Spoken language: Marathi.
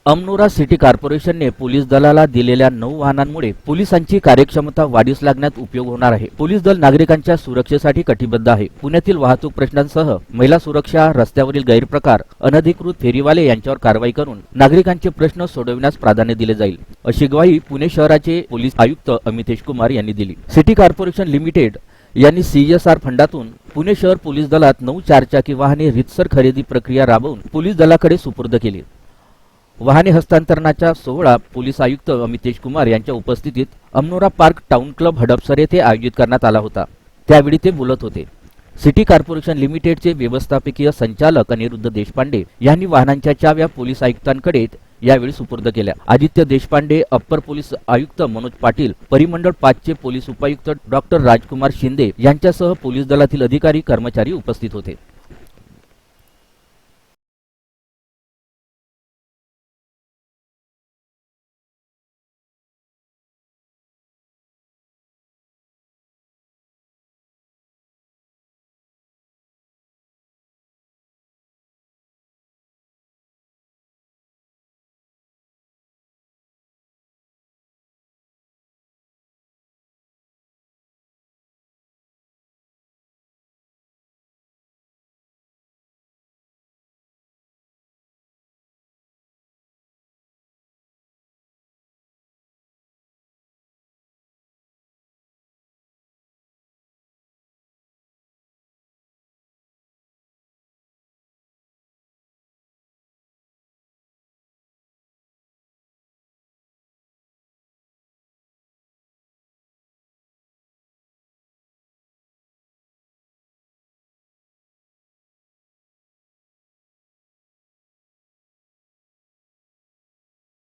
अमनोरा सिटी कॉर्पोरेशनने पोलीस दलाला दिलेल्या 9 वाहनांमुळे पोलिसांची कार्यक्षमता वाढीस लागण्यात उपयोग होणार आहे। पोलीस दल नागरिकांच्या सुरक्षेसाठी कटिबद्ध आहे। पुण्यातील वाहतूक प्रश्नांसह महिला सुरक्षा, रस्त्यावरील गैरप्रकार, अनधिकृत फेरीवाले यांच्यावर कारवाई करून नागरिकांचे प्रश्न सोडविण्यास प्राधान्य दिले जाईल, अशी ग्वाही पुणे शहराचे पोलीस आयुक्त अमितेश कुमार यांनी दिली। सिटी कॉर्पोरेशन लिमिटेड यांनी CSR फंडातून पुणे शहर पोलीस दलात 9 चारचाकी वाहने रीतसर खरेदी प्रक्रिया राबवून पोलीस दलाकडे सुपूर्द केली। वाहने हस्तांतरणाचा सोहळा पोलीस आयुक्त अमितेश कुमार यांच्या उपस्थितीत अमनोरा पार्क टाउन क्लब हडपसर येथे आयोजित करण्यात आला होता। त्यावेळी ते बोलत होते। सिटी कॉर्पोरेशन लिमिटेडचे व्यवस्थापकीय संचालक अनिरुद्ध देशपांडे यांनी वाहनांच्या चाव्या पोलीस आयुक्तांकडे यावेळी सुपूर्द केल्या। आदित्य देशपांडे, अप्पर पोलीस आयुक्त मनोज पाटील, परिमंडळ 5 चे पोलीस उपायुक्त डॉक्टर राजकुमार शिंदे यांच्यासह पोलीस दलातील अधिकारी कर्मचारी उपस्थित होते।